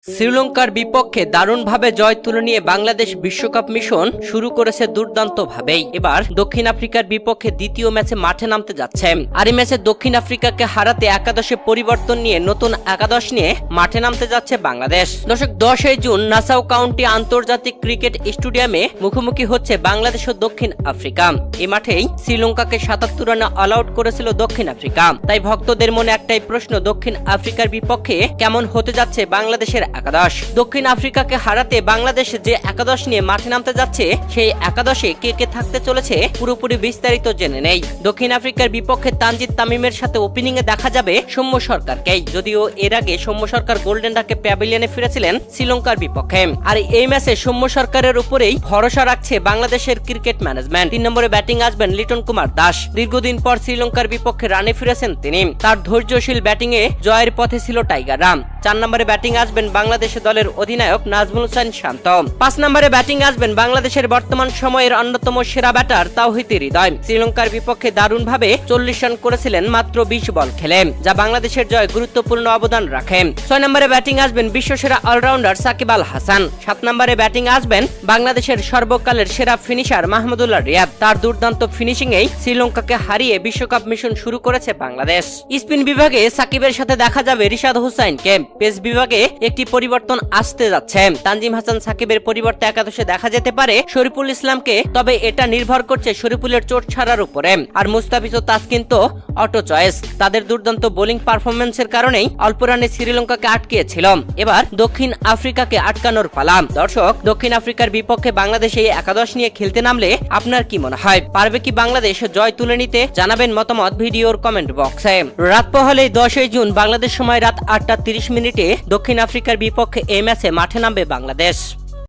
শ্রীলঙ্কার বিপক্ষে দারুণভাবে জয় তুলে নিয়ে বাংলাদেশ বিশ্বকাপ মিশন শুরু করেছে দুর্দান্তভাবেই। এবার দক্ষিণ আফ্রিকার বিপক্ষে দ্বিতীয় ম্যাচে মাঠে নামতে যাচ্ছে। আর এই ম্যাচে দক্ষিণ আফ্রিকাকে হারাতে একাদশে পরিবর্তন নিয়ে নতুন একাদশ নিয়ে মাঠে নামতে যাচ্ছে বাংলাদেশ। দর্শক, 10 জুন নাসাউ কাউন্টি আন্তর্জাতিক ক্রিকেট স্টেডিয়ামে মুখোমুখি হচ্ছে বাংলাদেশ ও দক্ষিণ আফ্রিকা। এই মাঠেই শ্রীলঙ্কাকে 77 রানে অল আউট করেছিল দক্ষিণ আফ্রিকা। তাই ভক্তদের মনে একটাই প্রশ্ন, দক্ষিণ আফ্রিকার বিপক্ষে কেমন হতে যাচ্ছে বাংলাদেশের একাদশ। দক্ষিণ আফ্রিকাকে হারাতে বাংলাদেশ যে একাদশ নিয়ে মাঠে নামতে যাচ্ছে, সেই একাদশে কে কে থাকতে চলেছে পুরোপুরি বিস্তারিত জেনে নেই। দক্ষিণ আফ্রিকার বিপক্ষে তানজিদ তামিমের সাথে ওপেনিং এ দেখা যাবে সৌম্য সরকারকেই। যদিও এর আগে সৌম্য সরকার গোল্ডেন ডাকে প্যাভিলিয়নে ফিরেছিলেন শ্রীলঙ্কার বিপক্ষে। আর এই ম্যাচে সৌম্য সরকারের উপরেই ভরসা রাখছে বাংলাদেশের ক্রিকেট ম্যানেজমেন্ট। 3 নম্বরে ব্যাটিং আসবেন লিটন কুমার দাস। দীর্ঘদিন পর শ্রীলঙ্কার বিপক্ষে রানে ফিরেছেন তিনি। তার ধৈর্যশীল ব্যাটিং এ জয়ের পথে ছিল টাইগাররা। 4 নম্বরে ব্যাটিং আসবেন বাংলাদেশ দলের অধিনায়ক নাজমুল হোসেন শান্ত। 5 নম্বরে ব্যাটিং আসবেন বাংলাদেশের বর্তমান সময়ের অন্যতম সেরা ব্যাটার তাওহিদ হৃদয়। শ্রীলঙ্কার বিপক্ষে দারুণভাবে 40 রান করেছিলেন মাত্র 20 বল খেলে, যা বাংলাদেশের জয় গুরুত্বপূর্ণ অবদান রাখে। 6 নম্বরে ব্যাটিং আসবেন বিশ্বসেরা অলরাউন্ডার সাকিব আল হাসান। 7 নম্বরে ব্যাটিং আসবেন বাংলাদেশের সর্বকালের সেরা ফিনিশার মাহমুদুল্লাহ রিয়াদ। তার দুর্দান্ত ফিনিশিং এই শ্রীলঙ্কাকে হারিয়ে বিশ্বকাপ মিশন শুরু করেছে বাংলাদেশ। স্পিন বিভাগে সাকিবের সাথে দেখা যাবে রিশাদ হোসাইনকে। পেস বিভাগে একটি পরিবর্তন আসতে যাচ্ছে। তানজিম হাসান সাকিবের পরিবর্তে একাদশে দেখা যেতে পারে শরীফুল ইসলামকে, তবে এটা নির্ভর করছে শরীফুলের চোট ছাড়ার উপরে। আর মুস্তাফিজ ও তাসকিন তো অটো চয়েস। তাদের দুর্দান্ত বোলিং পারফরমেন্সের কারণেই অল্প রানে শ্রীলঙ্কাকে আটকিয়েছিল। এবার দক্ষিণ আফ্রিকাকে আটকানোর পালা। দর্শক, দক্ষিণ আফ্রিকার বিপক্ষে বাংলাদেশ এই একাদশ নিয়ে খেলতে নামলে আপনার কি মনে হয়? পারবে কি বাংলাদেশ জয় তুলে নিতে? জানাবেন মতামত ভিডিওর কমেন্ট বক্সে। রাত পোহালে 10 জুন বাংলাদেশ সময় রাত 8টা 30 মিনিটে দক্ষিণ আফ্রিকার বিপক্ষে এই ম্যাচে মাঠে নামবে বাংলাদেশ।